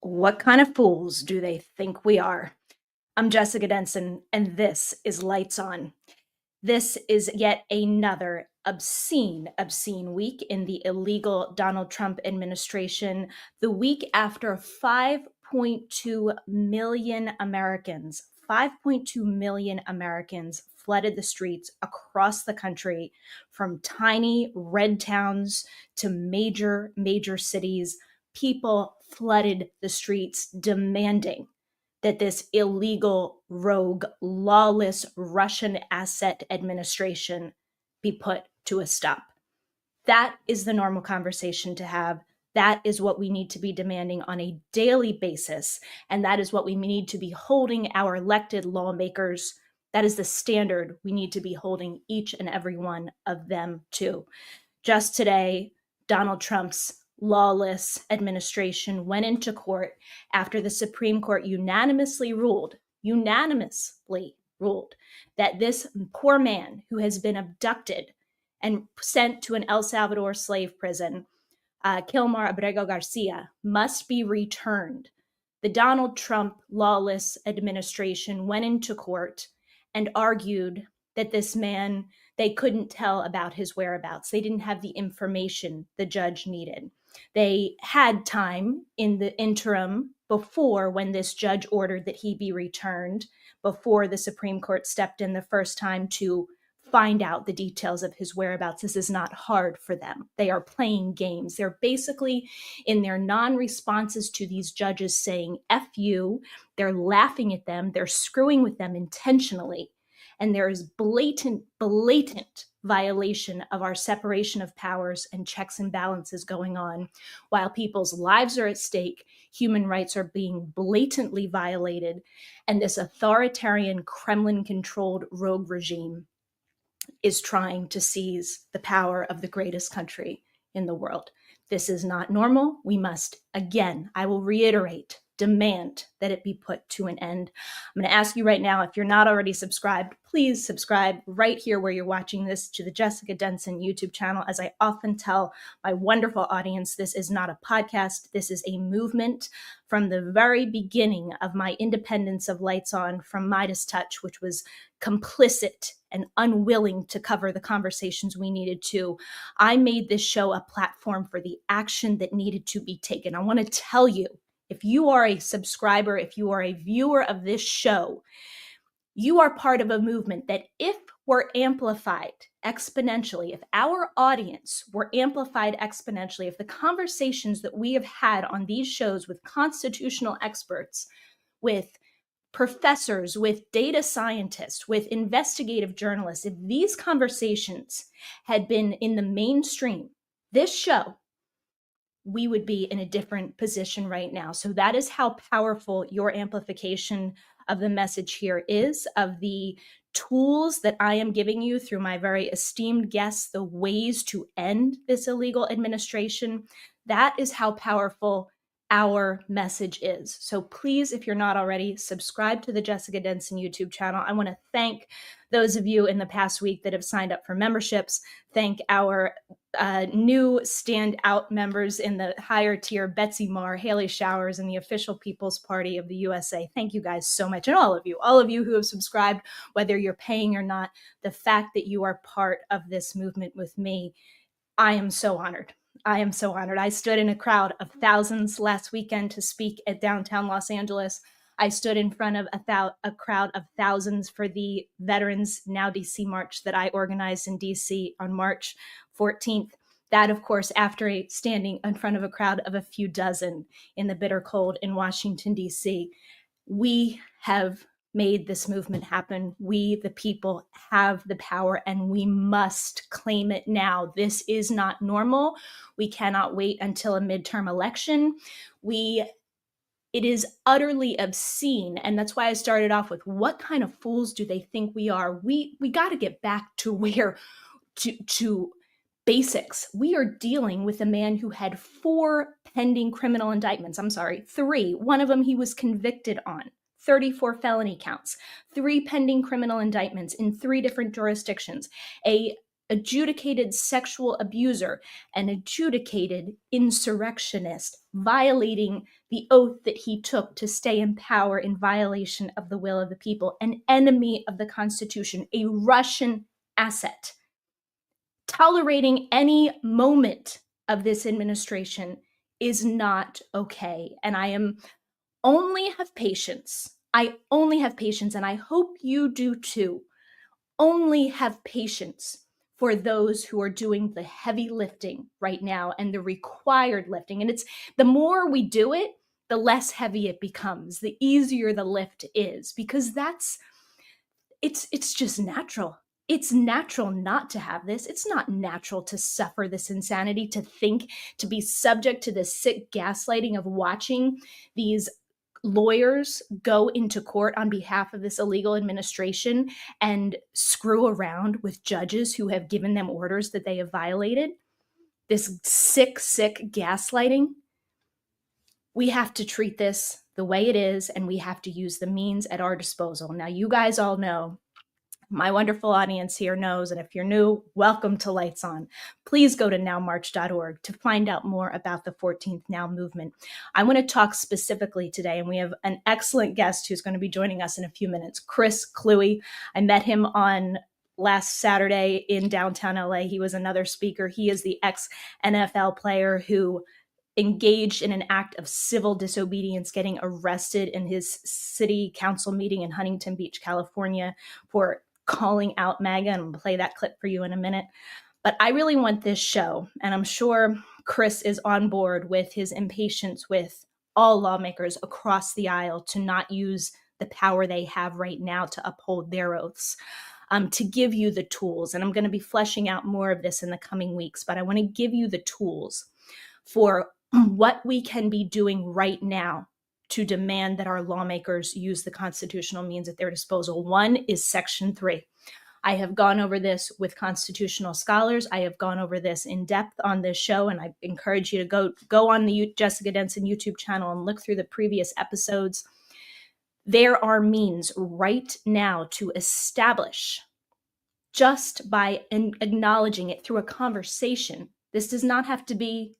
What kind of fools do they think we are? I'm Jessica Denson, and this is Lights On. This is yet another obscene week in the illegal Donald Trump administration. The week after 5.2 million Americans, 5.2 million Americans flooded the streets across the country from tiny red towns to major cities. People flooded the streets demanding that this illegal, rogue, lawless Russian asset administration be put to a stop. That is the normal conversation to have. That is what we need to be demanding on a daily basis. And that is what we need to be holding our elected lawmakers. That is the standard we need to be holding each and every one of them to. Just today, Donald Trump's lawless administration went into court after the Supreme Court unanimously ruled that this poor man who has been abducted and sent to an El Salvador slave prison, Kilmar Abrego Garcia, must be returned. The Donald Trump lawless administration went into court and argued that this man, they couldn't tell about his whereabouts. They didn't have the information the judge needed. They had time in the interim before, when this judge ordered that he be returned, before the Supreme Court stepped in the first time, to find out the details of his whereabouts. This is not hard for them. They are playing games. They're basically, in their non-responses to these judges, saying F you. They're laughing at them. They're screwing with them intentionally. And there is blatant violation of our separation of powers and checks and balances going on. While people's lives are at stake, human rights are being blatantly violated, and this authoritarian, Kremlin-controlled rogue regime is trying to seize the power of the greatest country in the world. This is not normal. We must, again, I will reiterate, demand that it be put to an end. I'm going to ask you right now, if you're not already subscribed, please subscribe right here where you're watching this to the Jessica Denson YouTube channel. As I often tell my wonderful audience, this is not a podcast. This is a movement. From the very beginning of my independence of Lights On from Midas Touch, which was complicit and unwilling to cover the conversations we needed to, I made this show a platform for the action that needed to be taken. I want to tell you, if you are a subscriber, if you are a viewer of this show, you are part of a movement that, if were amplified exponentially, if our audience were amplified exponentially, if the conversations that we have had on these shows with constitutional experts, with professors, with data scientists, with investigative journalists, if these conversations had been in the mainstream, this show, we would be in a different position right now. So that is how powerful your amplification of the message here is, of the tools that I am giving you through my very esteemed guests, the ways to end this illegal administration. That is how powerful our message is. So please, if you're not already, subscribe to the Jessica Denson YouTube channel. I want to thank those of you in the past week that have signed up for memberships. Thank our new standout members in the higher tier, Betsy Marr, Haley Showers, and the official People's Party of the USA. Thank you guys so much. And all of you who have subscribed, whether you're paying or not, the fact that you are part of this movement with me, I am so honored. I am so honored. I stood in a crowd of thousands last weekend to speak at downtown Los Angeles. I stood in front of a crowd of thousands for the Veterans Now DC March that I organized in DC on March 14th. That, of course, after standing in front of a crowd of a few dozen in the bitter cold in Washington, DC. We have made this movement happen. We, the people, have the power, and we must claim it now. This is not normal. We cannot wait until a midterm election. It is utterly obscene, and that's why I started off with, what kind of fools do they think we are? We got to get back to basics. We are dealing with a man who had 4 pending criminal indictments. I'm sorry, 3. One of them he was convicted on. 34 felony counts, 3 pending criminal indictments in 3 different jurisdictions, a adjudicated sexual abuser, an adjudicated insurrectionist, violating the oath that he took to stay in power in violation of the will of the people, an enemy of the Constitution, a Russian asset. Tolerating any moment of this administration is not okay. And I only have patience. I only have patience, and I hope you do too. Only have patience for those who are doing the heavy lifting right now and the required lifting. And it's the more we do it, the less heavy it becomes, the easier the lift is, because it's just natural. It's natural not to have this. It's not natural to suffer this insanity, to think, to be subject to the sick gaslighting of watching these lawyers go into court on behalf of this illegal administration and screw around with judges who have given them orders that they have violated. This sick gaslighting. We have to treat this the way it is, and we have to use the means at our disposal. Now, you guys all know, my wonderful audience here knows, and if you're new, welcome to Lights On. Please go to nowmarch.org to find out more about the 14th Now movement. I want to talk specifically today, and we have an excellent guest who's going to be joining us in a few minutes, Chris Kluwe. I met him on last Saturday in downtown LA. He was another speaker. He is the ex-NFL player who engaged in an act of civil disobedience, getting arrested in his city council meeting in Huntington Beach, California, for calling out MAGA, and I'll play that clip for you in a minute. But I really want this show, and I'm sure Chris is on board with his impatience with all lawmakers across the aisle to not use the power they have right now to uphold their oaths, to give you the tools. And I'm going to be fleshing out more of this in the coming weeks, but I want to give you the tools for what we can be doing right now to demand that our lawmakers use the constitutional means at their disposal. One is Section 3. I have gone over this with constitutional scholars. I have gone over this in depth on this show, and I encourage you to go on the Jessica Denson YouTube channel and look through the previous episodes. There are means right now to establish, just by acknowledging it through a conversation. This does not have to be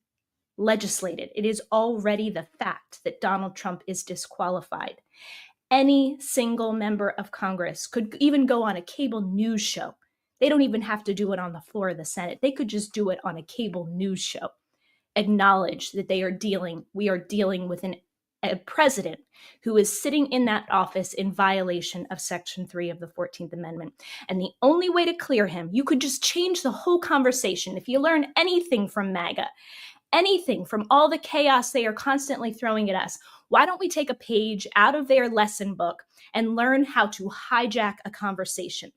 legislated. It is already the fact that Donald Trump is disqualified. Any single member of Congress could even go on a cable news show. They don't even have to do it on the floor of the Senate. They could just do it on a cable news show. Acknowledge that we are dealing with a president who is sitting in that office in violation of Section 3 of the 14th Amendment. And the only way to clear him, you could just change the whole conversation. If you learn anything from MAGA, anything from all the chaos they are constantly throwing at us, why don't we take a page out of their lesson book and learn how to hijack a conversation?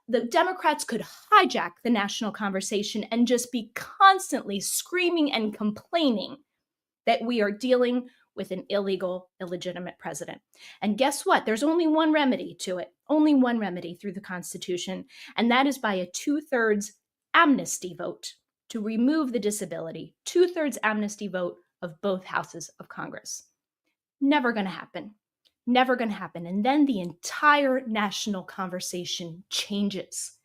The Democrats could hijack the national conversation and just be constantly screaming and complaining that we are dealing with an illegal, illegitimate president. And guess what? There's only one remedy to it, only one remedy through the Constitution, and that is by a 2/3 amnesty vote to remove the disability, 2/3 amnesty vote of both houses of Congress. Never going to happen. Never going to happen. And then the entire national conversation changes.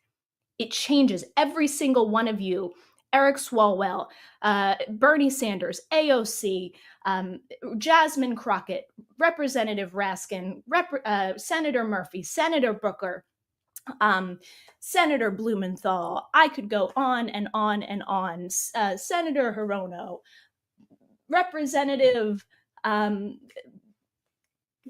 It changes. Every single one of you, Eric Swalwell, Bernie Sanders, AOC, Jasmine Crockett, Representative Raskin, Senator Murphy, Senator Booker, Senator Blumenthal, I could go on and on and on, Senator Hirono, Representative,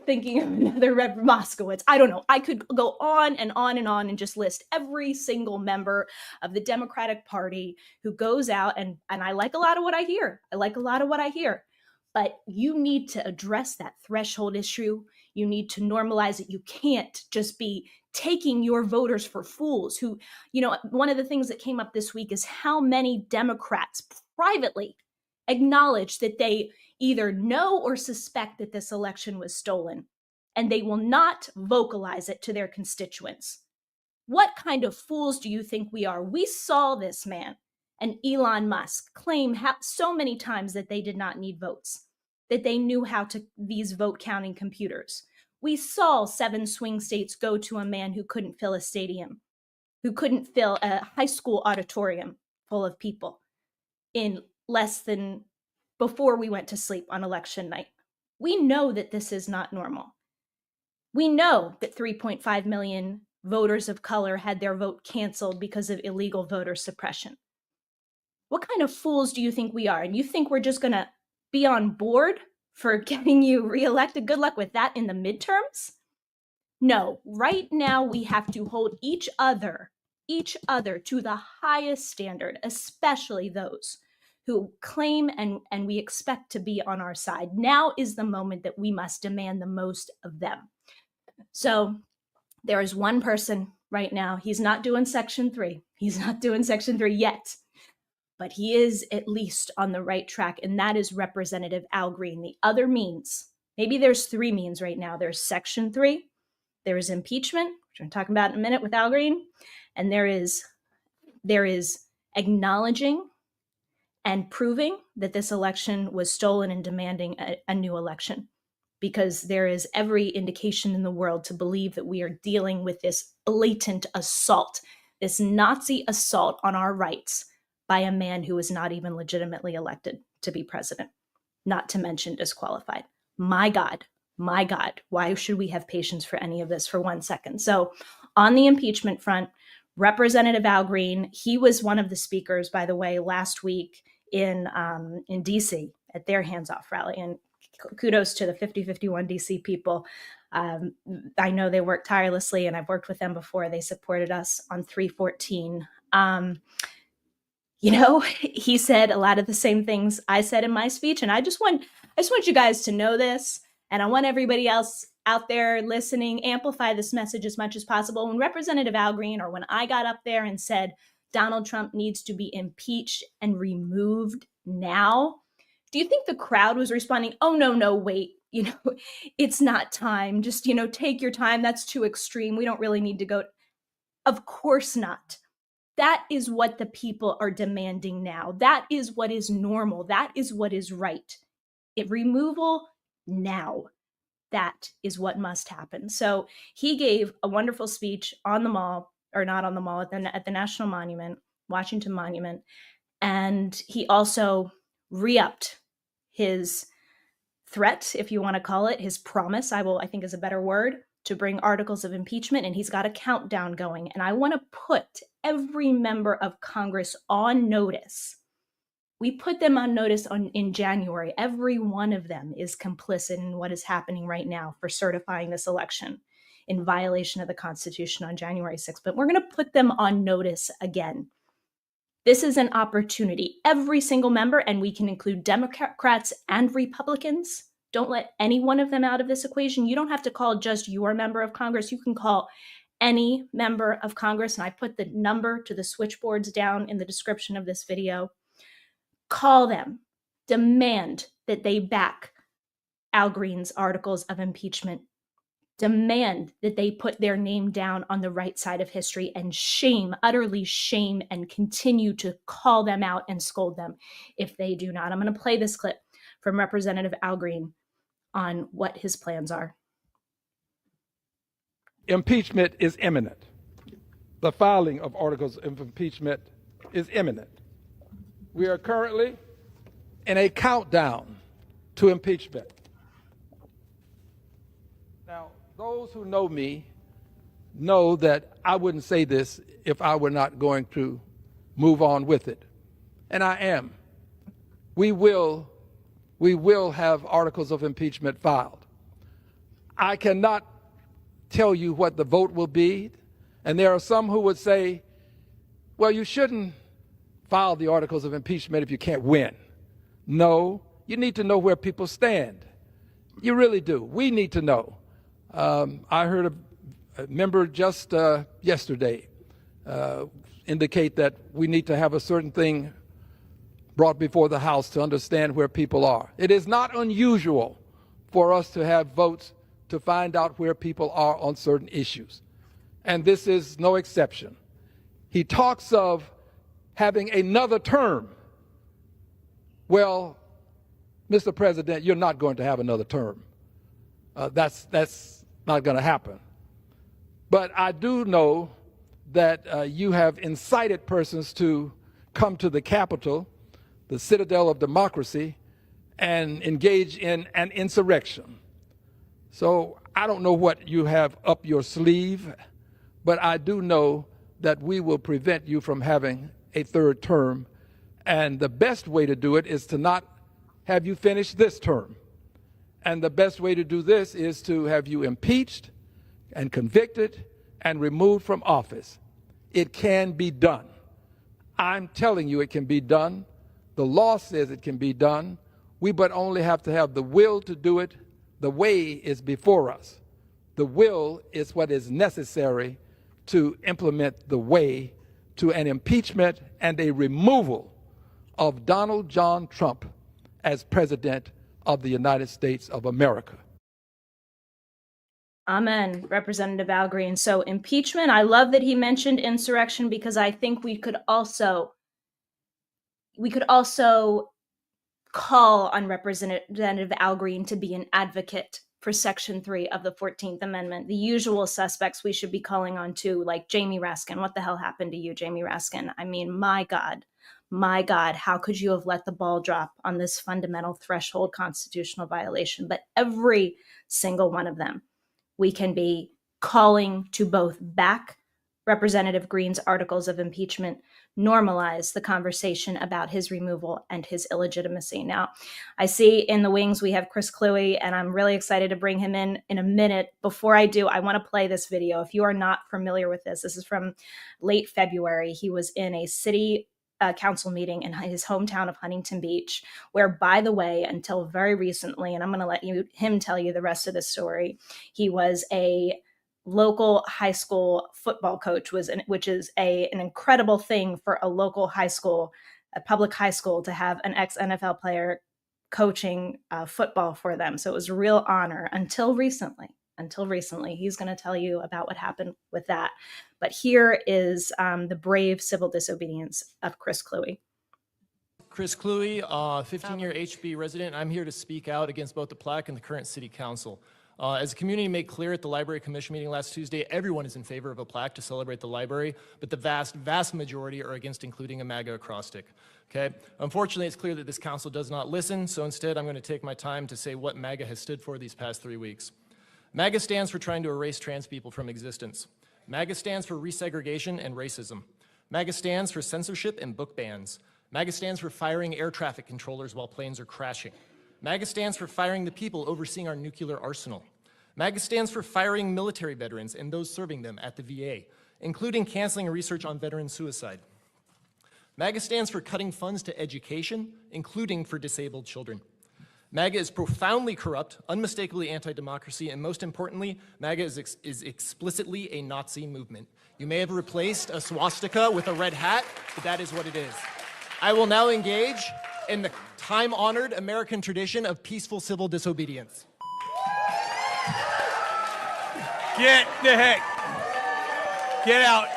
thinking of another Rep. Moskowitz. I don't know. I could go on and on and on and just list every single member of the Democratic Party who goes out, and I like a lot of what I hear. But you need to address that threshold issue. You need to normalize it. You can't just be taking your voters for fools who, one of the things that came up this week is how many Democrats privately acknowledge that they either know or suspect that this election was stolen, and they will not vocalize it to their constituents. What kind of fools do you think we are? We saw this man and Elon Musk claim so many times that they did not need votes, that they knew how to these vote counting computers. We saw 7 swing states go to a man who couldn't fill a stadium, who couldn't fill a high school auditorium full of people in less than before we went to sleep on election night. We know that this is not normal. We know that 3.5 million voters of color had their vote canceled because of illegal voter suppression. What kind of fools do you think we are? And you think we're just going to be on board for getting you reelected? Good luck with that in the midterms. No, right now we have to hold each other to the highest standard, especially those who claim and we expect to be on our side. Now is the moment that we must demand the most of them. So there is one person right now, he's not doing Section 3. He's not doing Section 3 yet, but he is at least on the right track, and that is Representative Al Greene. The other means, maybe there's 3 means right now. There's Section 3, there is impeachment, which I'm talking about in a minute with Al Greene, and there is acknowledging and proving that this election was stolen and demanding a new election, because there is every indication in the world to believe that we are dealing with this blatant assault, this Nazi assault on our rights by a man who was not even legitimately elected to be president, not to mention disqualified. My God, why should we have patience for any of this for 1 second? So on the impeachment front, Representative Al Greene, he was one of the speakers, by the way, last week in DC at their hands-off rally. And kudos to the 5051 DC people. I know they work tirelessly, and I've worked with them before. They supported us on 314. He said a lot of the same things I said in my speech, and I just want you guys to know this, and I want everybody else out there listening, amplify this message as much as possible. When Representative Al Greene, or when I got up there and said Donald Trump needs to be impeached and removed now, do you think the crowd was responding, oh, no, wait, it's not time. Just, take your time. That's too extreme. We don't really need to go. Of course not. That is what the people are demanding now. That is what is normal. That is what is right. Removal now. That is what must happen. So he gave a wonderful speech on the mall, or not on the mall, at the National Monument, Washington Monument. And he also re-upped his threat, if you want to call it, his promise, I think is a better word, to bring articles of impeachment. And he's got a countdown going. And I want to put every member of Congress on notice. We put them on notice in January. Every one of them is complicit in what is happening right now for certifying this election in violation of the Constitution on January 6th. But we're going to put them on notice again. This is an opportunity. Every single member, and we can include Democrats and Republicans. Don't let any one of them out of this equation. You don't have to call just your member of Congress. You can call any member of Congress. And I put the number to the switchboards down in the description of this video. Call them. Demand that they back Al Greene's articles of impeachment. Demand that they put their name down on the right side of history, and shame, utterly shame, and continue to call them out and scold them if they do not. I'm going to play this clip from Representative Al Greene on what his plans are. Impeachment is imminent. The filing of articles of impeachment is imminent. We are currently in a countdown to impeachment. Now, those who know me know that I wouldn't say this if I were not going to move on with it. And I am. We will have articles of impeachment filed. I cannot tell you what the vote will be. And there are some who would say, well, you shouldn't file the articles of impeachment if you can't win. No, you need to know where people stand. You really do. We need to know. I heard a member just yesterday indicate that we need to have a certain thing brought before the House to understand where people are. It is not unusual for us to have votes to find out where people are on certain issues. And this is no exception. He talks of having another term. Well, Mr. President, you're not going to have another term. That's not going to happen. But I do know that you have incited persons to come to the Capitol, the citadel of democracy, and engage in an insurrection. So I don't know what you have up your sleeve, but I do know that we will prevent you from having a third term. And the best way to do it is to not have you finish this term. And the best way to do this is to have you impeached and convicted and removed from office. It can be done. I'm telling you it can be done. The law says it can be done. We but only have to have the will to do it. The way is before us. The will is what is necessary to implement the way to an impeachment and a removal of Donald John Trump as President of the United States of America. Amen, Representative Al Green. So impeachment, I love that he mentioned insurrection, because I think we could also call on Representative Al Green to be an advocate for Section 3 of the 14th Amendment. The usual suspects we should be calling on too, like Jamie Raskin. What the hell happened to you, Jamie Raskin? I mean, my God, how could you have let the ball drop on this fundamental threshold constitutional violation? But every single one of them, we can be calling to both back Representative Green's articles of impeachment, normalize the conversation about his removal and his illegitimacy. Now, I see in the wings we have Chris Kluwe, and I'm really excited to bring him in a minute. Before I do, I want to play this video. If you are not familiar with this, this is from late February. He was in a city council meeting in his hometown of Huntington Beach, where, by the way, until very recently, and I'm going to let him tell you the rest of the story, he was a local high school football coach, which is an incredible thing for a local high school, a public high school, to have an ex-NFL player coaching football for them. So it was a real honor until recently. He's going to tell you about what happened with that. But here is the brave civil disobedience of Chris Kluwe. Chris Kluwe, 15-year HB resident. I'm here to speak out against both the plaque and the current city council. As the community made clear at the Library Commission meeting last Tuesday, everyone is in favor of a plaque to celebrate the library, but the vast majority are against including a MAGA acrostic. Okay? Unfortunately, it's clear that this council does not listen, so instead I'm going to take my time to say what MAGA has stood for these past 3 weeks. MAGA stands for trying to erase trans people from existence. MAGA stands for resegregation and racism. MAGA stands for censorship and book bans. MAGA stands for firing air traffic controllers while planes are crashing. MAGA stands for firing the people overseeing our nuclear arsenal. MAGA stands for firing military veterans and those serving them at the VA, including canceling research on veteran suicide. MAGA stands for cutting funds to education, including for disabled children. MAGA is profoundly corrupt, unmistakably anti-democracy, and most importantly, MAGA is explicitly a Nazi movement. You may have replaced a swastika with a red hat, but that is what it is. I will now engage in the time-honored American tradition of peaceful civil disobedience. Get the heck, get out.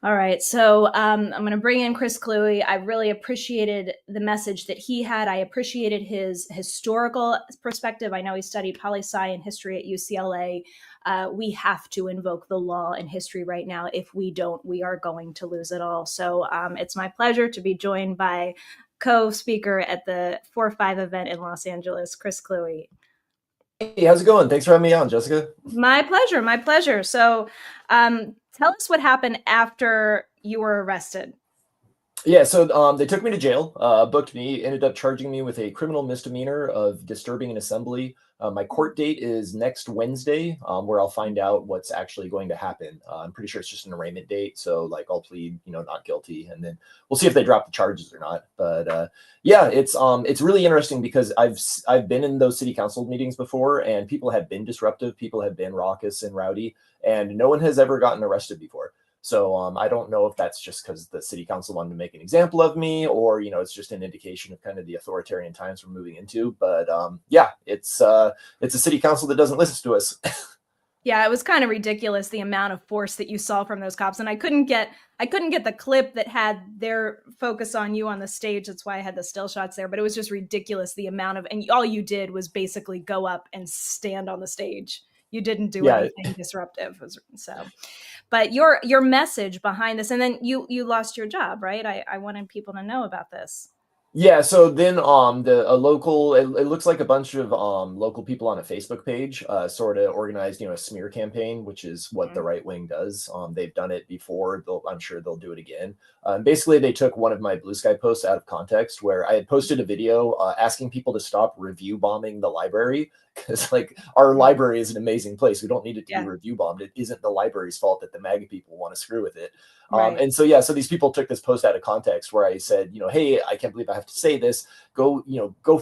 All right, so I'm going to bring in Chris Kluwe. I really appreciated the message that he had. I appreciated his historical perspective. I know he studied poli-sci and history at UCLA. We have to invoke the law in history right now. If we don't, we are going to lose it all. So it's my pleasure to be joined by co-speaker at the 4-5 event in Los Angeles, Chris Kluwe. Hey, how's it going? Thanks for having me on, Jessica. My pleasure. So tell us what happened after you were arrested. Yeah, so they took me to jail, booked me, ended up charging me with a criminal misdemeanor of disturbing an assembly. My court date is next Wednesday, where I'll find out what's actually going to happen. I'm pretty sure it's just an arraignment date, so like I'll plead, not guilty, and then we'll see if they drop the charges or not. But yeah, it's really interesting because I've been in those city council meetings before, and people have been disruptive, people have been raucous and rowdy, and no one has ever gotten arrested before. So I don't know if that's just because the city council wanted to make an example of me, or it's just an indication of kind of the authoritarian times we're moving into. But yeah, it's a city council that doesn't listen to us. Yeah, it was kind of ridiculous, the amount of force that you saw from those cops. And I couldn't get the clip that had their focus on you on the stage. That's why I had the still shots there. But it was just ridiculous, the amount of, and all you did was basically go up and stand on the stage. You didn't do anything disruptive. So, but your message behind this, and then you lost your job, right? I wanted people to know about this. Yeah, so then it looks like a bunch of local people on a Facebook page sort of organized, a smear campaign, which is what the right wing does. They've done it before. I'm sure they'll do it again. Basically, they took one of my Blue Sky posts out of context where I had posted a video asking people to stop review bombing the library, because like our library is an amazing place. We don't need it to be review bombed. It isn't the library's fault that the MAGA people want to screw with it. And so these people took this post out of context where I said, hey, I can't believe I have to say this. Go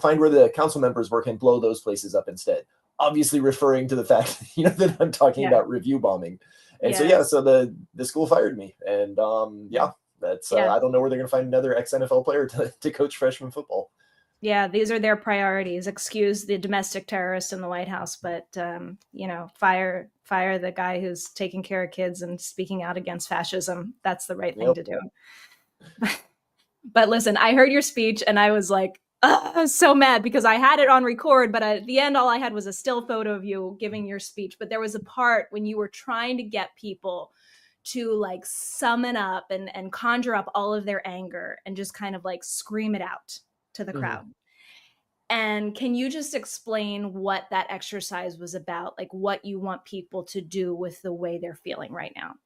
find where the council members work and blow those places up instead. Obviously referring to the fact, that I'm talking about review bombing. And so the school fired me. And that's I don't know where they're going to find another ex-NFL player to coach freshman football. Yeah, these are their priorities. Excuse the domestic terrorist in the White House, but fire the guy who's taking care of kids and speaking out against fascism. That's the right thing to do. But listen, I heard your speech and I was like, I was so mad because I had it on record, but at the end, all I had was a still photo of you giving your speech. But there was a part when you were trying to get people to like summon up and conjure up all of their anger and just kind of like scream it out to the crowd. And can you just explain what that exercise was about? Like what you want people to do with the way they're feeling right now?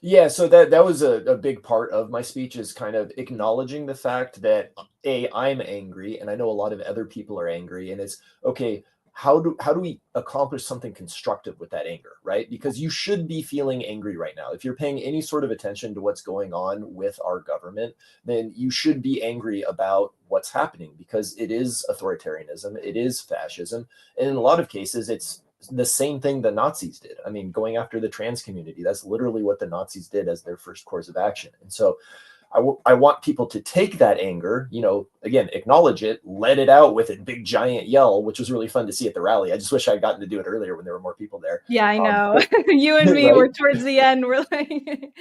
Yeah, so that was a big part of my speech, is kind of acknowledging the fact that I'm angry, and I know a lot of other people are angry, and it's okay. How do we accomplish something constructive with that anger, right? Because you should be feeling angry right now. If you're paying any sort of attention to what's going on with our government, then you should be angry about what's happening, because it is authoritarianism, it is fascism, and in a lot of cases, it's the same thing the Nazis did. I mean, going after the trans community, that's literally what the Nazis did as their first course of action. And so I want people to take that anger, again, acknowledge it, let it out with a big giant yell, which was really fun to see at the rally. I just wish I'd gotten to do it earlier when there were more people there. Yeah, I know. You and me were towards the end. We're like,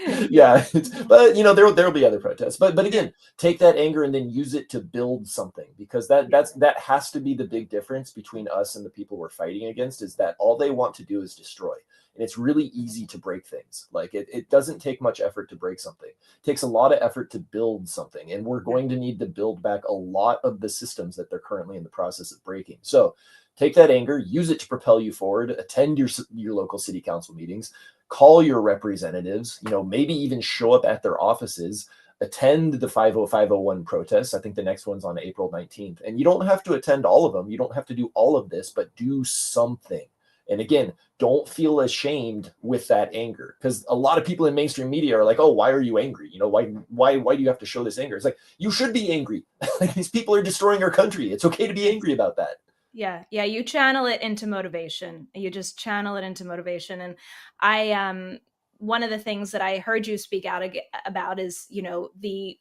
but there'll be other protests. But again, take that anger and then use it to build something, because that has to be the big difference between us and the people we're fighting against, is that all they want to do is destroy. And it's really easy to break things. Like it doesn't take much effort to break something. It takes a lot of effort to build something. And we're going to need to build back a lot of the systems that they're currently in the process of breaking. So take that anger, use it to propel you forward, attend your local city council meetings, call your representatives, maybe even show up at their offices, attend the 50501 protests. I think the next one's on April 19th. And you don't have to attend all of them. You don't have to do all of this, but do something. And again, don't feel ashamed with that anger, because a lot of people in mainstream media are like, oh, why are you angry? Why do you have to show this anger? It's like, you should be angry. Like, these people are destroying our country. It's okay to be angry about that. Yeah. You channel it into motivation. You just channel it into motivation. And I, one of the things that I heard you speak out about is, the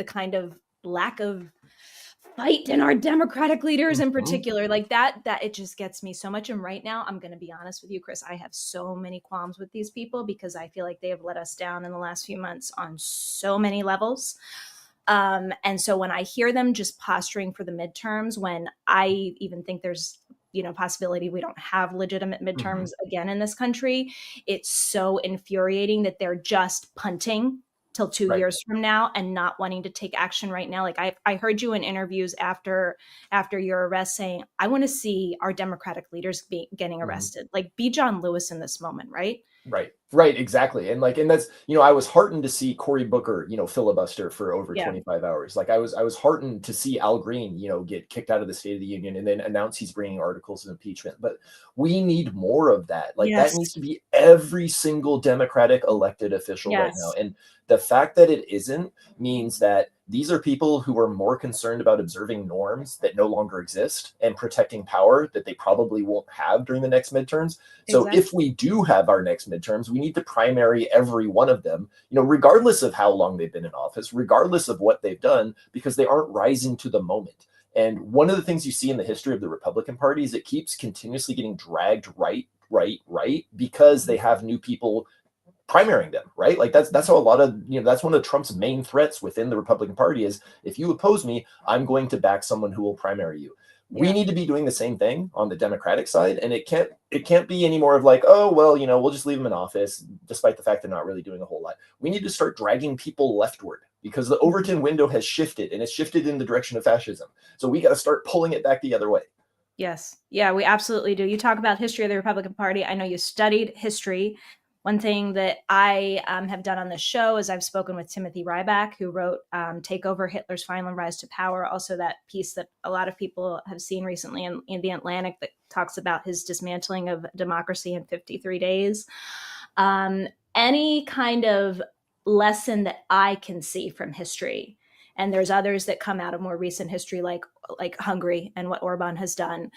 kind of lack of fight in our Democratic leaders in particular, like that it just gets me so much. And right now, I'm going to be honest with you, Chris, I have so many qualms with these people, because I feel like they have let us down in the last few months on so many levels. And so when I hear them just posturing for the midterms, when I even think there's, possibility we don't have legitimate midterms again in this country, it's so infuriating that they're just punting till 2 years from now and not wanting to take action right now. Like I heard you in interviews after your arrest saying, I want to see our Democratic leaders getting arrested. Like, be John Lewis in this moment, right? Right, exactly. And that's, I was heartened to see Cory Booker, filibuster for over 25 hours. Like I was heartened to see Al Greene, get kicked out of the State of the Union and then announce he's bringing articles of impeachment. But we need more of that. Like that needs to be every single Democratic elected official right now. And the fact that it isn't means that these are people who are more concerned about observing norms that no longer exist and protecting power that they probably won't have during the next midterms. So if we do have our next midterms, we need to primary every one of them, regardless of how long they've been in office, regardless of what they've done, because they aren't rising to the moment. And one of the things you see in the history of the Republican Party is it keeps continuously getting dragged right right, because they have new people primarying them, right? Like that's how a lot of, that's one of Trump's main threats within the Republican Party is, if you oppose me, I'm going to back someone who will primary you. We need to be doing the same thing on the Democratic side, and it can't be any more of like, oh well, we'll just leave them in office, despite the fact they're not really doing a whole lot. We need to start dragging people leftward, because the Overton window has shifted, and it's shifted in the direction of fascism. So we got to start pulling it back the other way. Yes. Yeah, we absolutely do. You talk about history of the Republican Party. I know you studied history. One thing that I have done on this show is I've spoken with Timothy Ryback, who wrote Take Over, Hitler's Final Rise to Power. Also that piece that a lot of people have seen recently in The Atlantic that talks about his dismantling of democracy in 53 days. Any kind of lesson that I can see from history, and there's others that come out of more recent history, like Hungary and what Orban has done,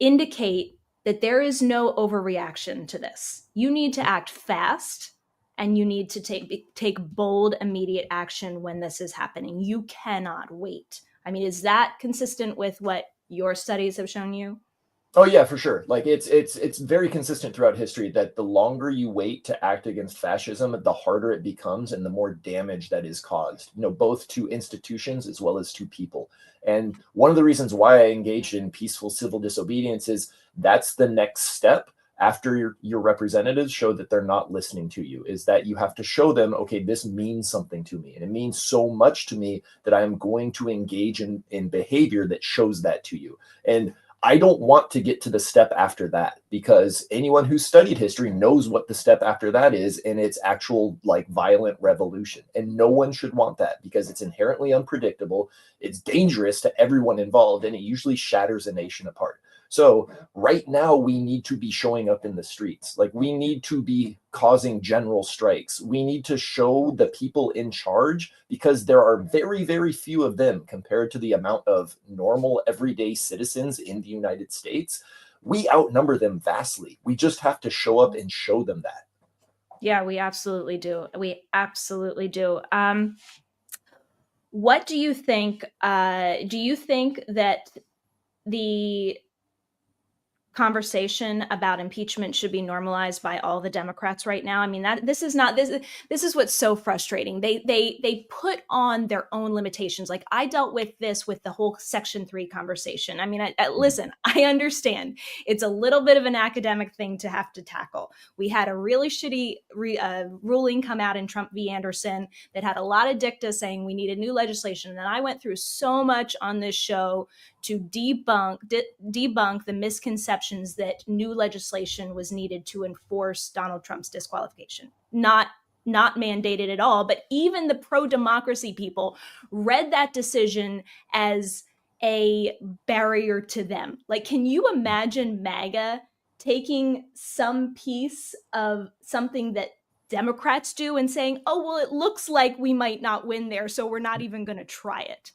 indicate that there is no overreaction to this. You need to act fast, and you need to take bold, immediate action when this is happening. You cannot wait. I mean, is that consistent with what your studies have shown you? Oh yeah, for sure. Like it's very consistent throughout history that the longer you wait to act against fascism, the harder it becomes and the more damage that is caused, both to institutions as well as to people. And one of the reasons why I engaged in peaceful civil disobedience is that's the next step after your representatives show that they're not listening to you, is that you have to show them, okay, this means something to me. And it means so much to me that I am going to engage in behavior that shows that to you. And I don't want to get to the step after that, because anyone who studied history knows what the step after that is, and it's actual violent revolution. And no one should want that, because it's inherently unpredictable. It's dangerous to everyone involved, and it usually shatters a nation apart. So right now we need to be showing up in the streets. We need to be causing general strikes. We need to show the people in charge, because there are very, very few of them compared to the amount of normal everyday citizens in the United States. We outnumber them vastly. We just have to show up and show them that. Yeah, we absolutely do. We absolutely do. What do you think? Do you think that the conversation about impeachment should be normalized by all the Democrats right now? I mean, this is what's so frustrating. They put on their own limitations. Like, I dealt with this with the whole Section 3 conversation. I mean, listen, I understand it's a little bit of an academic thing to have to tackle. We had a really shitty ruling come out in Trump v. Anderson that had a lot of dicta saying we needed new legislation. And I went through so much on this show to debunk the misconceptions that new legislation was needed to enforce Donald Trump's disqualification. Not mandated at all, but even the pro-democracy people read that decision as a barrier to them. Can you imagine MAGA taking some piece of something that Democrats do and saying, oh, well, it looks like we might not win there, so we're not even going to try it?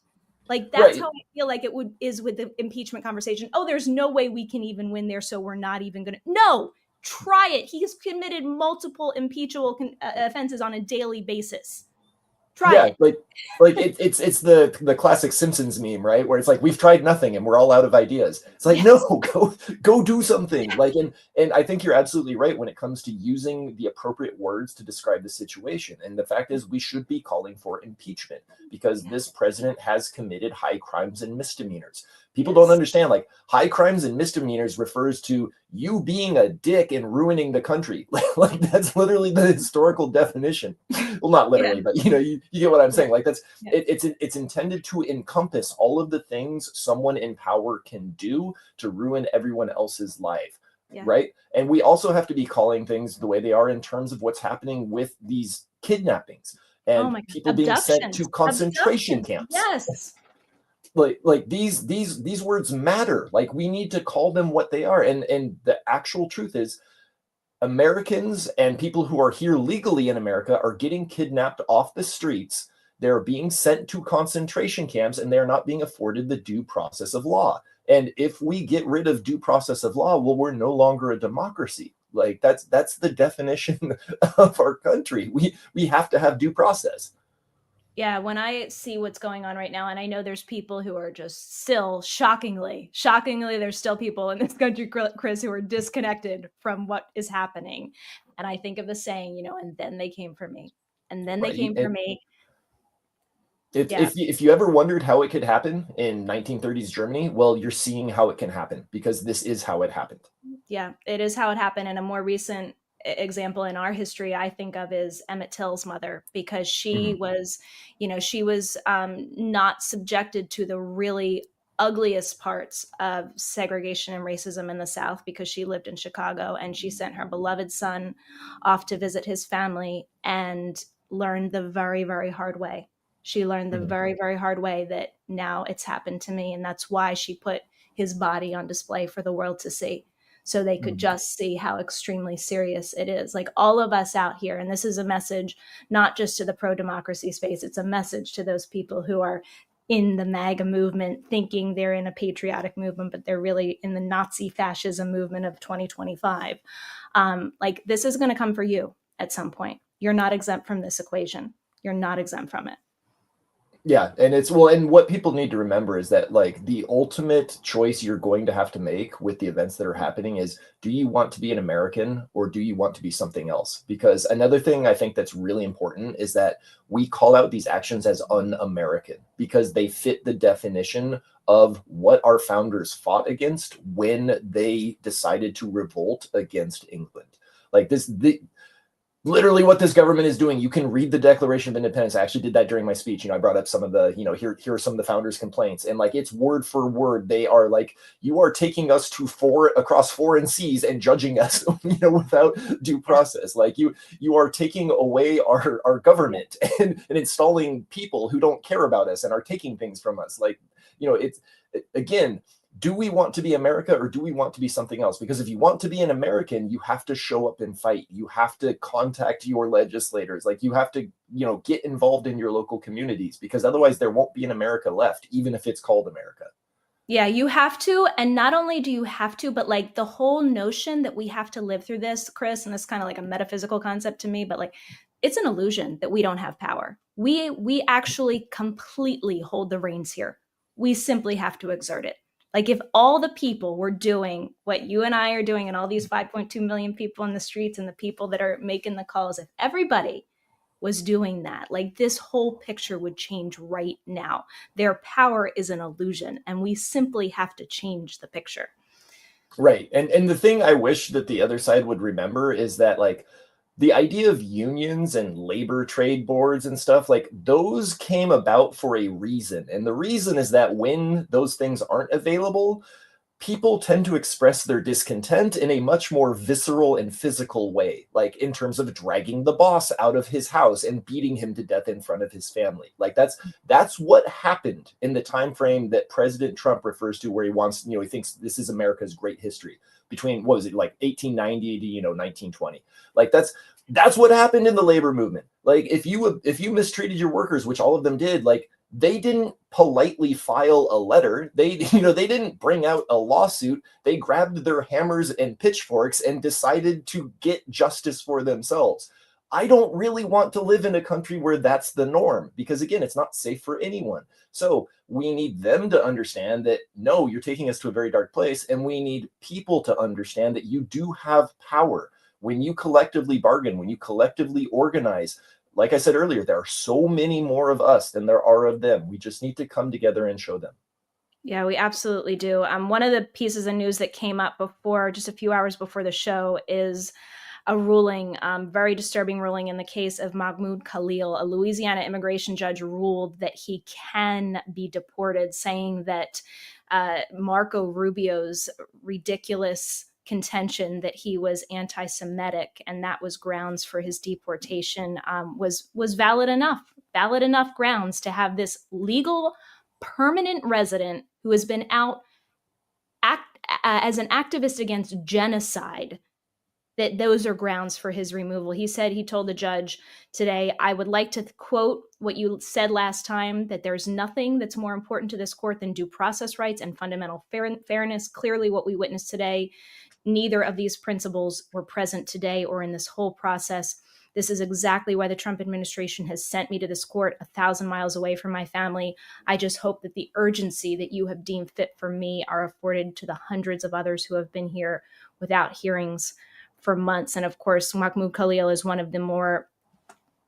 That's right. How I feel like it is with the impeachment conversation. Oh, there's no way we can even win there, so we're not even going to. No, try it. He's committed multiple impeachable offenses on a daily basis. Try it. It's the classic Simpsons meme, right? Where it's like, we've tried nothing and we're all out of ideas. It's like, no, go do something. And I think you're absolutely right when it comes to using the appropriate words to describe the situation. And the fact is, we should be calling for impeachment, because this president has committed high crimes and misdemeanors. People don't understand, high crimes and misdemeanors refers to you being a dick and ruining the country. That's literally the historical definition. Well, not literally, but you get what I'm saying. It's intended to encompass all of the things someone in power can do to ruin everyone else's life. Yeah. Right. And we also have to be calling things the way they are in terms of what's happening with these kidnappings and people being sent to concentration camps. Yes. These words matter. We need to call them what they are. And the actual truth is, Americans and people who are here legally in America are getting kidnapped off the streets. They're being sent to concentration camps, and they're not being afforded the due process of law. And if we get rid of due process of law, well, we're no longer a democracy. That's the definition of our country. We have to have due process. Yeah, when I see what's going on right now, and I know there's people who are just still shockingly, there's still people in this country, Chris, who are disconnected from what is happening. And I think of the saying, and then they came for me. And then they Right. came for me. If, Yeah. if you ever wondered how it could happen in 1930s Germany, well, you're seeing how it can happen because this is how it happened. Yeah, it is how it happened. And a more recent example in our history I think of is Emmett Till's mother, because she Mhm. was, not subjected to the really ugliest parts of segregation and racism in the South because she lived in Chicago, and she sent her beloved son off to visit his family and learned the very, very hard way. She learned the Mhm. very, very hard way that now it's happened to me. And that's why she put his body on display for the world to see, so they could Mhm. just see how extremely serious it is. Like all of us out here, and this is a message not just to the pro-democracy space, it's a message to those people who are in the MAGA movement thinking they're in a patriotic movement, but they're really in the Nazi fascism movement of 2025. Like this is going to come for you at some point. You're not exempt from this equation. You're not exempt from it. Yeah, and it's well, and what people need to remember is that like the ultimate choice you're going to have to make with the events that are happening is, do you want to be an American or do you want to be something else? Because another thing I think that's really important is that we call out these actions as un-American because they fit the definition of what our founders fought against when they decided to revolt against England. Like literally what this government is doing. You can read the Declaration of Independence. I actually did that during my speech. I brought up some of the, here are some of the founders' complaints, and like it's word for word. They are like, you are taking us to across foreign seas and judging us, without due process. Like you are taking away our government and installing people who don't care about us and are taking things from us. Like, it's again, do we want to be America or do we want to be something else? Because if you want to be an American, you have to show up and fight. You have to contact your legislators. Like you have to, get involved in your local communities, because otherwise there won't be an America left, even if it's called America. Yeah, you have to. And not only do you have to, but like the whole notion that we have to live through this, Chris, and this is kind of like a metaphysical concept to me, but like it's an illusion that we don't have power. We actually completely hold the reins here. We simply have to exert it. Like if all the people were doing what you and I are doing, and all these 5.2 million people in the streets and the people that are making the calls, if everybody was doing that, like this whole picture would change right now. Their power is an illusion, and we simply have to change the picture. Right. And the thing I wish that the other side would remember is that like the idea of unions and labor trade boards and stuff, like those came about for a reason. And the reason is that when those things aren't available, people tend to express their discontent in a much more visceral and physical way, like in terms of dragging the boss out of his house and beating him to death in front of his family. Like that's what happened in the time frame that President Trump refers to, where he wants, he thinks this is America's great history between, what was it, like 1890 to 1920. Like that's what happened in the labor movement. Like if you mistreated your workers, which all of them did, like they didn't politely file a letter. They didn't bring out a lawsuit. They grabbed their hammers and pitchforks and decided to get justice for themselves. I don't really want to live in a country where that's the norm, because again, it's not safe for anyone. So we need them to understand that, no, you're taking us to a very dark place. And we need people to understand that you do have power. When you collectively bargain, when you collectively organize, like I said earlier, there are so many more of us than there are of them. We just need to come together and show them. Yeah, we absolutely do. One of the pieces of news that came up before, just a few hours before the show, is a ruling, very disturbing ruling in the case of Mahmoud Khalil. A Louisiana immigration judge ruled that he can be deported, saying that Marco Rubio's ridiculous contention that he was anti-Semitic and that was grounds for his deportation was valid enough grounds to have this legal permanent resident who has been out as an activist against genocide, that those are grounds for his removal. He told the judge today, I would like to quote what you said last time, that there's nothing that's more important to this court than due process rights and fundamental fairness. Clearly, what we witnessed today, neither of these principles were present today or in this whole process. This is exactly why the Trump administration has sent me to this court 1,000 miles away from my family. I just hope that the urgency that you have deemed fit for me are afforded to the hundreds of others who have been here without hearings for months. And of course, Mahmoud Khalil is one of the more,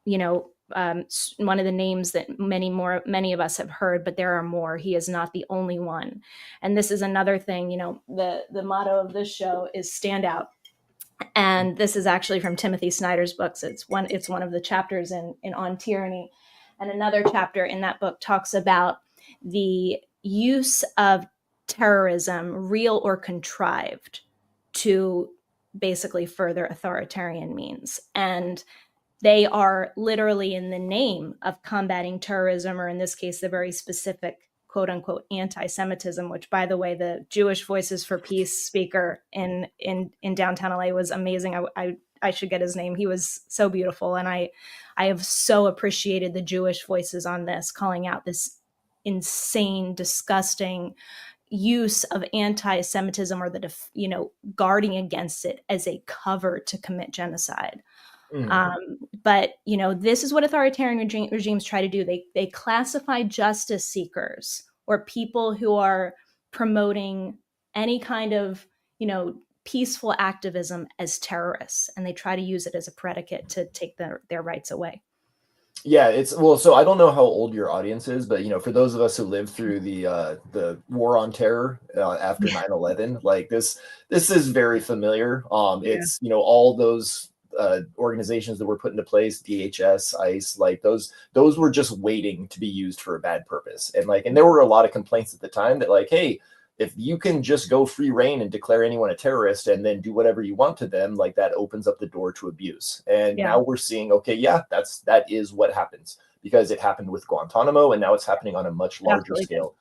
one of the names that many of us have heard, but there are more. He is not the only one. And this is another thing, the motto of this show is stand out. And this is actually from Timothy Snyder's books. It's one of the chapters in On Tyranny. And another chapter in that book talks about the use of terrorism, real or contrived, to basically further authoritarian means. And they are literally in the name of combating terrorism, or in this case, the very specific quote unquote anti-Semitism, which, by the way, the Jewish Voices for Peace speaker in downtown LA was amazing. I should get his name. He was so beautiful. And I have so appreciated the Jewish voices on this, calling out this insane, disgusting use of anti-Semitism, or guarding against it as a cover to commit genocide. But this is what authoritarian regimes try to do. They classify justice seekers or people who are promoting any kind of peaceful activism as terrorists, and they try to use it as a predicate to take their rights away. Yeah, so I don't know how old your audience is, but for those of us who lived through the war on terror after 9/11, like this is very familiar. It's all those organizations that were put into place, DHS, ICE, like those were just waiting to be used for a bad purpose. And there were a lot of complaints at the time that, like, hey, if you can just go free reign and declare anyone a terrorist and then do whatever you want to them, like that opens up the door to abuse. And now we're seeing, okay, yeah, that is what happens, because it happened with Guantanamo, and now it's happening on a much larger scale.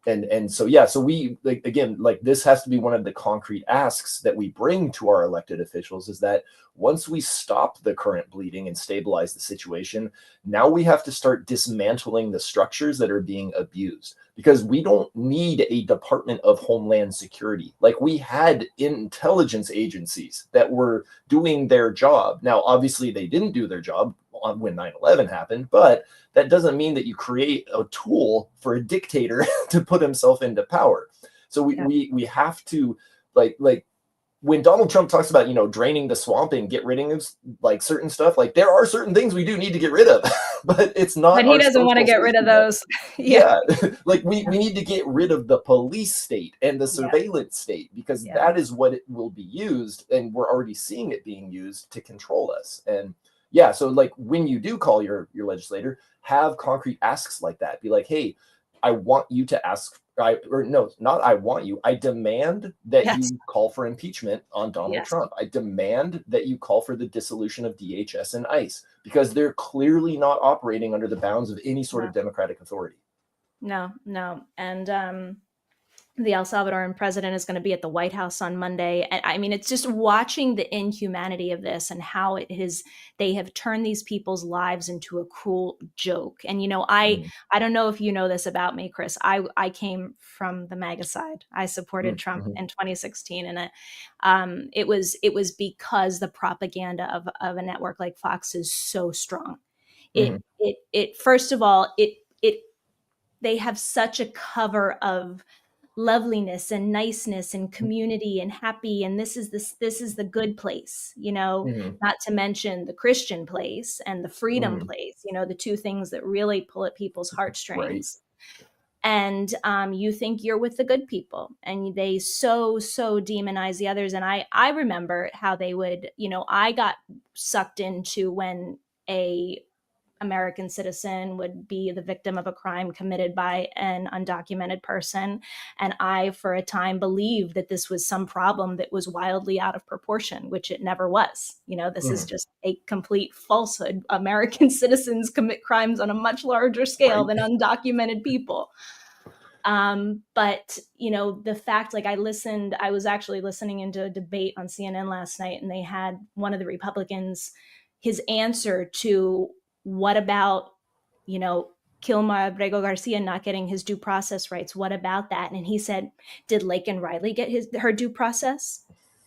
And so we, like, again, like, this has to be one of the concrete asks that we bring to our elected officials, is that once we stop the current bleeding and stabilize the situation, now we have to start dismantling the structures that are being abused, because we don't need a Department of Homeland Security. Like, we had intelligence agencies that were doing their job. Now, obviously they didn't do their job when 9/11 happened, but that doesn't mean that you create a tool for a dictator to put himself into power. So we have to, like when Donald Trump talks about, draining the swamp and get rid of like certain stuff, like there are certain things we do need to get rid of, but it's not. But he doesn't want to get rid of those. Yeah. Like we need to get rid of the police state and the surveillance state, because that is what it will be used. And we're already seeing it being used to control us. And so like when you do call your legislator, have concrete asks like that. Be like, hey, I want you to ask, I demand that you call for impeachment on Donald Trump. I demand that you call for the dissolution of DHS and ICE, because they're clearly not operating under the bounds of any sort of democratic authority. No. And the El Salvadoran president is going to be at the White House on Monday. And I mean, it's just watching the inhumanity of this and how they have turned these people's lives into a cruel joke. And, I don't know if you know this about me, Chris. I came from the MAGA side. I supported Trump in 2016. And it was because the propaganda of a network like Fox is so strong. It first of all, they have such a cover of loveliness and niceness and community and happy, and this is the good place, not to mention the Christian place and the freedom place, the two things that really pull at people's heartstrings. And you think you're with the good people, and they so demonize the others. And I remember how they would, I got sucked into when a American citizen would be the victim of a crime committed by an undocumented person. And I, for a time, believed that this was some problem that was wildly out of proportion, which it never was. This is just a complete falsehood. American citizens commit crimes on a much larger scale than undocumented people. But, the fact, like I was actually listening into a debate on CNN last night, and they had one of the Republicans, his answer to what about, Kilma Abrego Garcia not getting his due process rights? What about that? And he said, did Laken Riley get her due process?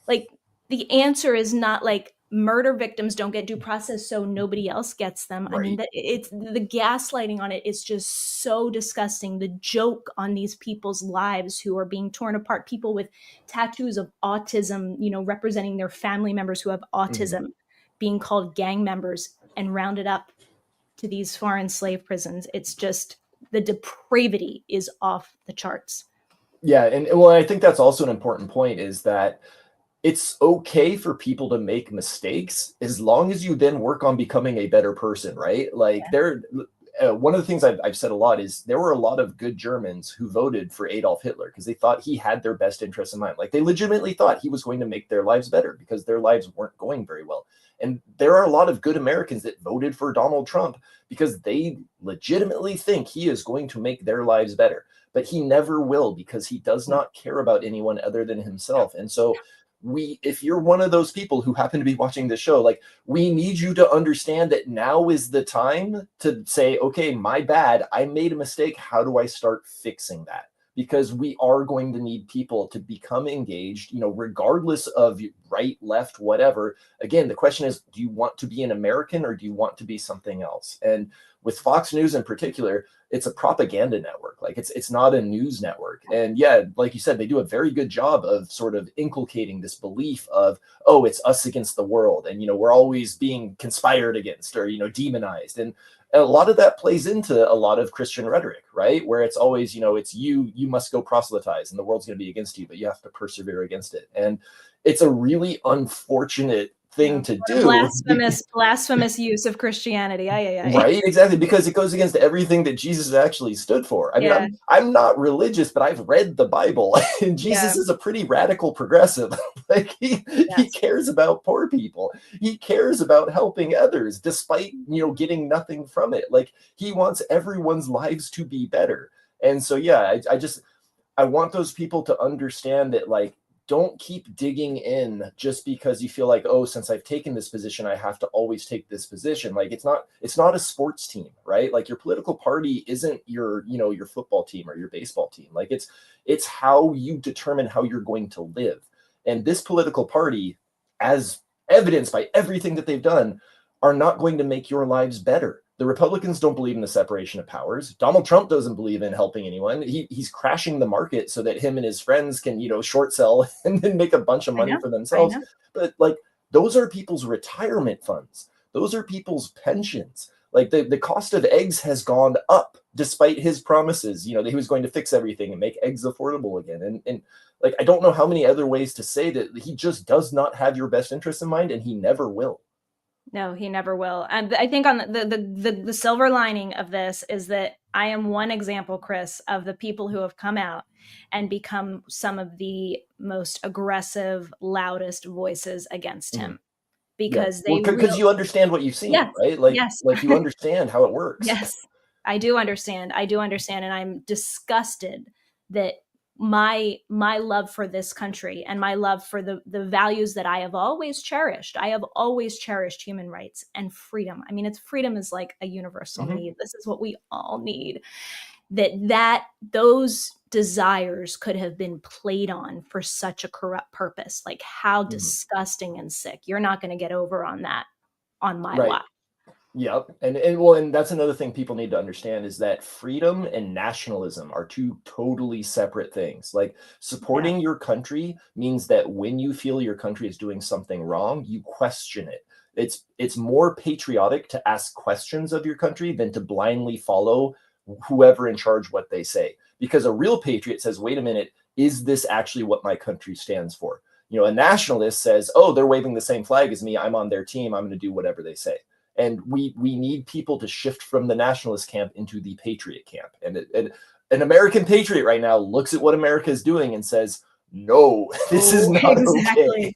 Like, the answer is not like, murder victims don't get due process, so nobody else gets them. I mean, Right. it's the gaslighting on it is just so disgusting. The joke on these people's lives who are being torn apart, people with tattoos of autism, representing their family members who have autism, being called gang members and rounded up to these foreign slave prisons. It's just, the depravity is off the charts. Yeah, and well, I think that's also an important point, is that it's okay for people to make mistakes as long as you then work on becoming a better person, right? Like one of the things I've said a lot is there were a lot of good Germans who voted for Adolf Hitler because they thought he had their best interests in mind. Like they legitimately thought he was going to make their lives better because their lives weren't going very well. And there are a lot of good Americans that voted for Donald Trump because they legitimately think he is going to make their lives better. But he never will, because he does not care about anyone other than himself. And so if you're one of those people who happen to be watching the show, like, we need you to understand that now is the time to say, okay, my bad, I made a mistake. How do I start fixing that? Because we are going to need people to become engaged, regardless of right, left, whatever. Again, the question is, do you want to be an American or do you want to be something else? And with Fox News in particular, it's a propaganda network. Like it's not a news network. And yeah, like you said, they do a very good job of sort of inculcating this belief of, oh, it's us against the world. And, we're always being conspired against or, demonized. And a lot of that plays into a lot of Christian rhetoric, right? Where it's always, it's you must go proselytize and the world's going to be against you, but you have to persevere against it. And it's a really unfortunate thing to do. Blasphemous use of Christianity. Right, exactly, because it goes against everything that Jesus actually stood for. I mean, I'm not religious, but I've read the Bible, and Jesus is a pretty radical progressive. Like he cares about poor people. He cares about helping others, despite getting nothing from it. Like he wants everyone's lives to be better. And so I want those people to understand that, like, don't keep digging in just because you feel like, oh, since I've taken this position, I have to always take this position. Like it's not a sports team, right? Like your political party isn't your football team or your baseball team. Like it's how you determine how you're going to live. And this political party, as evidenced by everything that they've done, are not going to make your lives better. The Republicans don't believe in the separation of powers. Donald Trump doesn't believe in helping anyone. He's crashing the market so that him and his friends can, short sell and then make a bunch of money for themselves. But like, those are people's retirement funds. Those are people's pensions. Like the cost of eggs has gone up despite his promises, that he was going to fix everything and make eggs affordable again. And like, I don't know how many other ways to say that he just does not have your best interest in mind, and he never will. No, he never will. And I think on the silver lining of this is that I am one example, Chris, of the people who have come out and become some of the most aggressive, loudest voices against him. Because because you understand what you've seen, right? Like, like you understand how it works. Yes, I do understand. And I'm disgusted that my love for this country and my love for the values that I have always cherished. I have always cherished human rights and freedom. I mean, freedom is like a universal need. This is what we all need. That those desires could have been played on for such a corrupt purpose. Like how disgusting and sick. You're not going to get over on that on my watch. Yep. And that's another thing people need to understand, is that freedom and nationalism are two totally separate things. Like supporting your country means that when you feel your country is doing something wrong, you question it. It's more patriotic to ask questions of your country than to blindly follow whoever in charge what they say. Because a real patriot says, wait a minute, is this actually what my country stands for? A nationalist says, oh, they're waving the same flag as me, I'm on their team, I'm going to do whatever they say. And we need people to shift from the nationalist camp into the patriot camp. And an American patriot right now looks at what America is doing and says, no, this is not okay.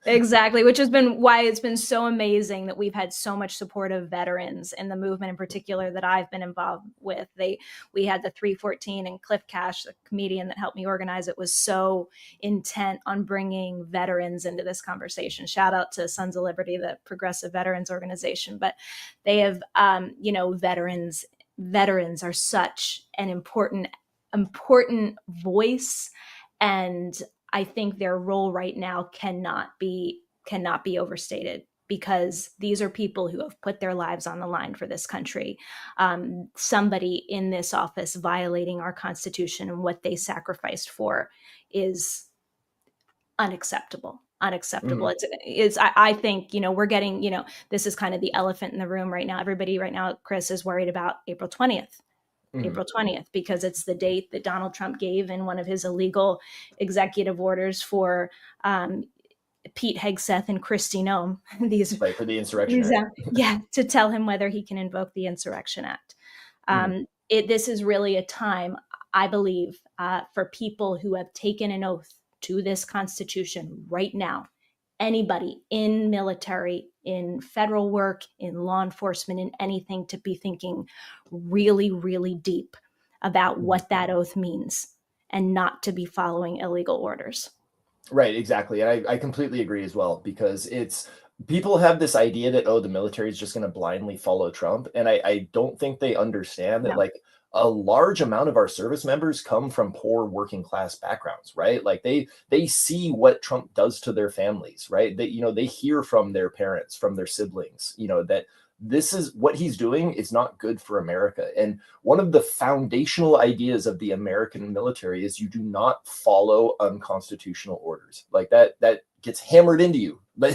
Exactly, which has been why it's been so amazing that we've had so much support of veterans in the movement in particular that I've been involved with. We had the 314, and Cliff Cash, the comedian that helped me organize it, was so intent on bringing veterans into this conversation. Shout out to Sons of Liberty, the progressive veterans organization. But they have, veterans are such an important voice, and I think their role right now cannot be cannot be overstated, because these are people who have put their lives on the line for this country. Somebody in this office violating our Constitution and what they sacrificed for is unacceptable. Unacceptable. I think, we're getting, this is kind of the elephant in the room right now. Everybody right now, Chris, is worried about April 20th. April 20th, because it's the date that Donald Trump gave in one of his illegal executive orders for Pete Hegseth and Kristi Noem, these Right, for the Insurrection Act. to tell him whether he can invoke the Insurrection Act. This is really a time, I believe, for people who have taken an oath to this Constitution right now. Anybody in military, in federal work, in law enforcement, in anything, to be thinking really, really deep about what that oath means, and not to be following illegal orders. Right, exactly. And I completely agree as well, because people have this idea that, the military is just going to blindly follow Trump. And I don't think they understand that, like, a large amount of our service members come from poor working class backgrounds, right? Like they see what Trump does to their families, right? They hear from their parents, from their siblings, that this is what he's doing is not good for America. And one of the foundational ideas of the American military is you do not follow unconstitutional orders. Like that gets hammered into you. But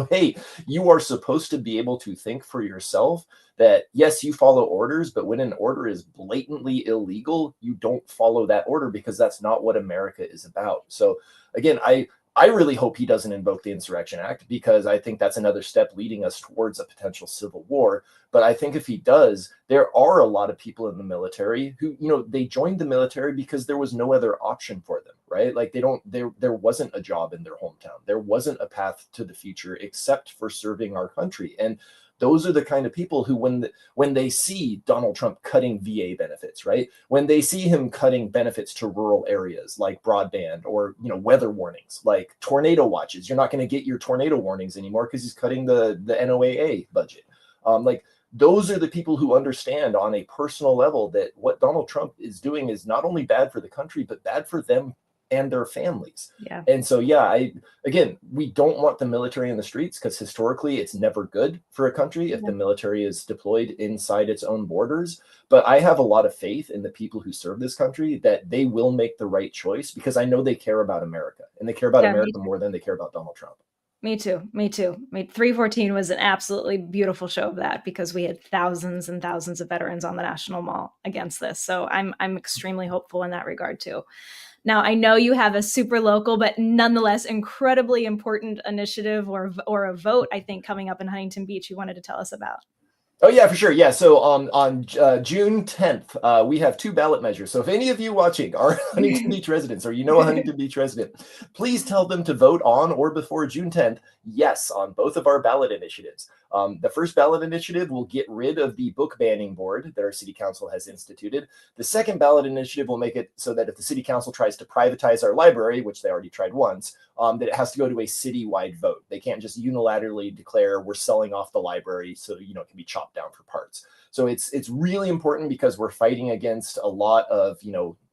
hey, you are supposed to be able to think for yourself that, yes, you follow orders, but when an order is blatantly illegal, you don't follow that order, because that's not what America is about. So again, I really hope he doesn't invoke the Insurrection Act, because I think that's another step leading us towards a potential civil war. But I think if he does, there are a lot of people in the military who, they joined the military because there was no other option for them, right? Like there wasn't a job in their hometown. There wasn't a path to the future except for serving our country. And those are the kind of people who, when they see Donald Trump cutting VA benefits, right? When they see him cutting benefits to rural areas like broadband, or, weather warnings, like tornado watches, you're not going to get your tornado warnings anymore because he's cutting the NOAA budget. Those are the people who understand on a personal level that what Donald Trump is doing is not only bad for the country, but bad for them and their families. Yeah. And so, we don't want the military in the streets, because historically it's never good for a country if the military is deployed inside its own borders. But I have a lot of faith in the people who serve this country that they will make the right choice, because I know they care about America, and they care about America more than they care about Donald Trump. Me too. 314 was an absolutely beautiful show of that, because we had thousands and thousands of veterans on the National Mall against this. So I'm extremely hopeful in that regard too. Now, I know you have a super local, but nonetheless incredibly important initiative or a vote, I think, coming up in Huntington Beach you wanted to tell us about. Oh, yeah, for sure. Yeah. So on June 10th, we have 2 ballot measures. So if any of you watching are Huntington Beach residents, or a Huntington Beach resident, please tell them to vote on or before June 10th, yes, on both of our ballot initiatives. The first ballot initiative will get rid of the book banning board that our city council has instituted. The second ballot initiative will make it so that if the city council tries to privatize our library, which they already tried once, that it has to go to a citywide vote. They can't just unilaterally declare we're selling off the library so it can be chopped down for parts. So it's really important, because we're fighting against a lot of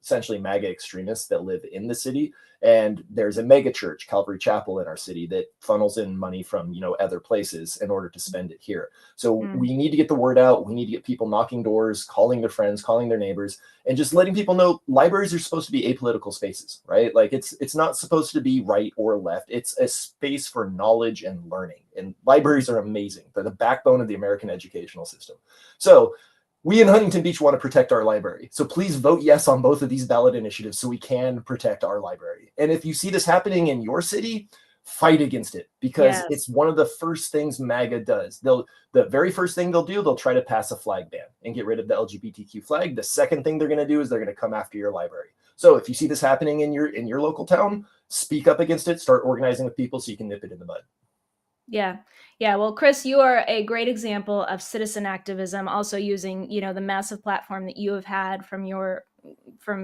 essentially MAGA extremists that live in the city. And there's a mega church, Calvary Chapel, in our city that funnels in money from, other places in order to spend it here. So we need to get the word out. We need to get people knocking doors, calling their friends, calling their neighbors, and just letting people know libraries are supposed to be apolitical spaces, right? Like it's not supposed to be right or left. It's a space for knowledge and learning. And libraries are amazing. They're the backbone of the American educational system. So we in Huntington Beach want to protect our library. So please vote yes on both of these ballot initiatives so we can protect our library. And if you see this happening in your city, fight against it, because it's one of the first things MAGA does. The very first thing they'll try to pass a flag ban and get rid of the LGBTQ flag. The second thing they're going to do is they're going to come after your library. So if you see this happening in your local town, speak up against it, start organizing with people so you can nip it in the bud. Yeah. Well, Chris, you are a great example of citizen activism, also using, the massive platform that you have had from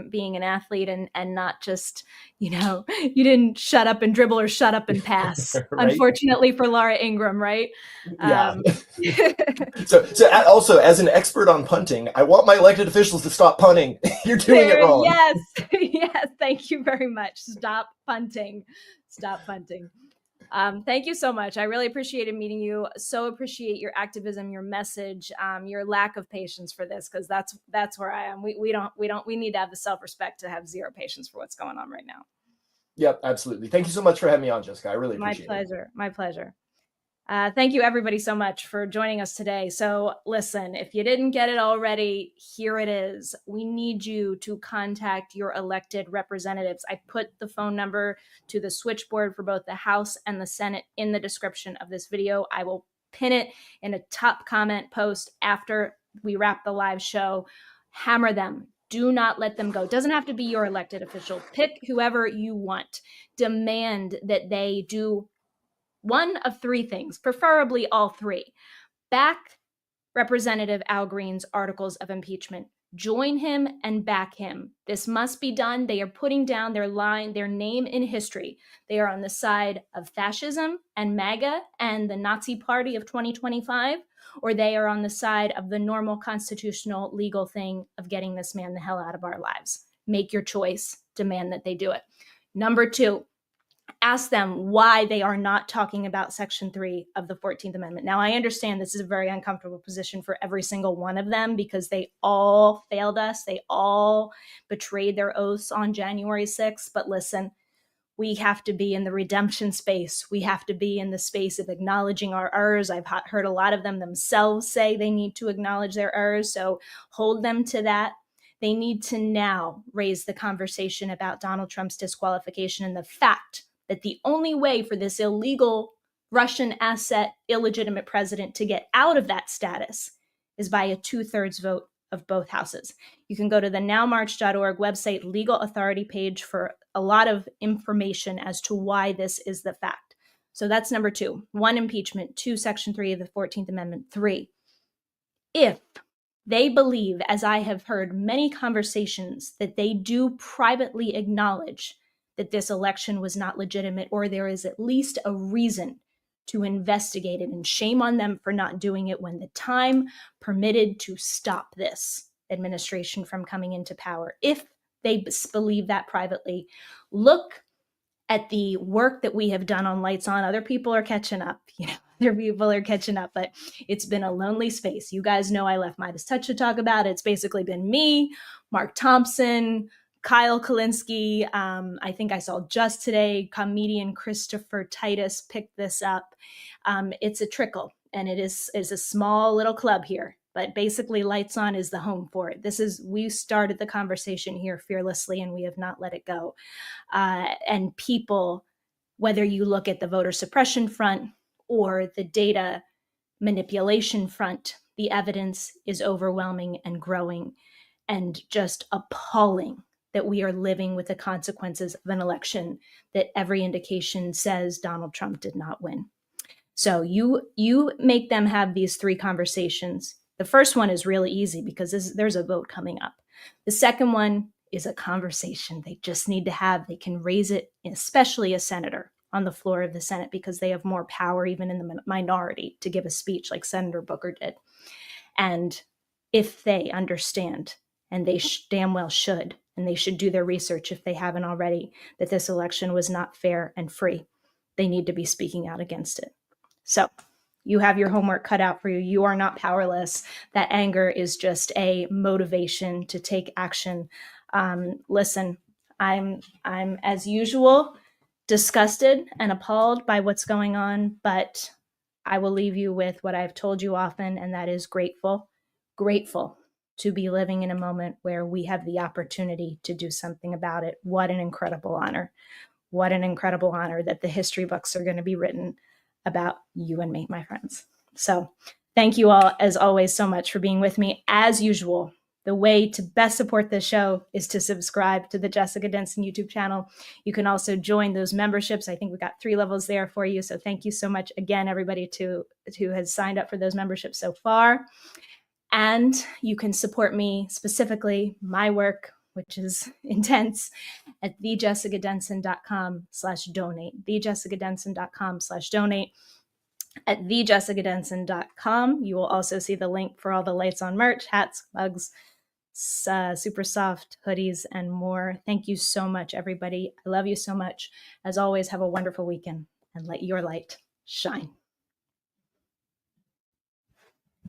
being an athlete and not just, you didn't shut up and dribble or shut up and pass, right? Unfortunately for Laura Ingraham, right? Yeah. So also, as an expert on punting, I want my elected officials to stop punting. You're doing it wrong. Yes. Thank you very much. Stop punting. Thank you so much. I really appreciated meeting you. So appreciate your activism, your message, your lack of patience for this, because that's where I am. We need to have the self-respect to have zero patience for what's going on right now. Yep, absolutely. Thank you so much for having me on, Jessica. I really appreciate it. My pleasure. My pleasure. Thank you, everybody, so much for joining us today. So listen, if you didn't get it already, here it is. We need you to contact your elected representatives. I put the phone number to the switchboard for both the House and the Senate in the description of this video. I will pin it in a top comment post after we wrap the live show. Hammer them. Do not let them go. It doesn't have to be your elected official. Pick whoever you want. Demand that they do one of three things, preferably all three. Back Representative Al Greene's articles of impeachment. Join him and back him. This must be done. They are putting down their name in history. They are on the side of fascism and MAGA and the Nazi Party of 2025, or they are on the side of the normal constitutional legal thing of getting this man the hell out of our lives. Make your choice. Demand that they do it. Number two, ask them why they are not talking about Section 3 of the 14th Amendment. Now, I understand this is a very uncomfortable position for every single one of them because they all failed us. They all betrayed their oaths on January 6th. But listen, we have to be in the redemption space. We have to be in the space of acknowledging our errors. I've heard a lot of them themselves say they need to acknowledge their errors. So hold them to that. They need to now raise the conversation about Donald Trump's disqualification and the fact that the only way for this illegal Russian asset, illegitimate president to get out of that status is by a 2/3 vote of both houses. You can go to the nowmarch.org website legal authority page for a lot of information as to why this is the fact. So that's number two. 1, impeachment. 2, Section 3 of the 14th Amendment. 3, if they believe, as I have heard many conversations, that they do privately acknowledge that this election was not legitimate, or there is at least a reason to investigate it, and shame on them for not doing it when the time permitted to stop this administration from coming into power. If they believe that privately, look at the work that we have done on Lights On. Other people are catching up, other people are catching up, but it's been a lonely space. You guys know I left Midas Touch to talk about it. It's basically been me, Mark Thompson, Kyle Kalinske. I think I saw just today, comedian Christopher Titus picked this up. It's a trickle, and it is a small little club here. But basically, Lights On is the home for it. We started the conversation here fearlessly, and we have not let it go. And people, whether you look at the voter suppression front or the data manipulation front, the evidence is overwhelming and growing and just appalling that we are living with the consequences of an election that every indication says Donald Trump did not win. So you make them have these 3 conversations. The first one is really easy because there's a vote coming up. The second one is a conversation they just need to have. They can raise it, especially a senator, on the floor of the Senate, because they have more power even in the minority to give a speech like Senator Booker did. And if they understand, and they damn well should, and they should do their research if they haven't already, that this election was not fair and free, they need to be speaking out against it. So you have your homework cut out for you. You are not powerless. That anger is just a motivation to take action. Listen, I'm as usual disgusted and appalled by what's going on, but I will leave you with what I've told you often, and that is grateful to be living in a moment where we have the opportunity to do something about it. What an incredible honor. What an incredible honor that the history books are going to be written about you and me, my friends. So thank you all, as always, so much for being with me. As usual, the way to best support this show is to subscribe to the Jessica Denson YouTube channel. You can also join those memberships. I think we got 3 levels there for you. So thank you so much again, everybody who has signed up for those memberships so far. And you can support me, specifically my work, which is intense, at thejessicadenson.com/donate, thejessicadenson.com/donate. At thejessicadenson.com, you will also see the link for all the Lights On merch, hats, mugs, super soft hoodies, and more. Thank you so much, everybody. I love you so much. As always, have a wonderful weekend. and let your light shine.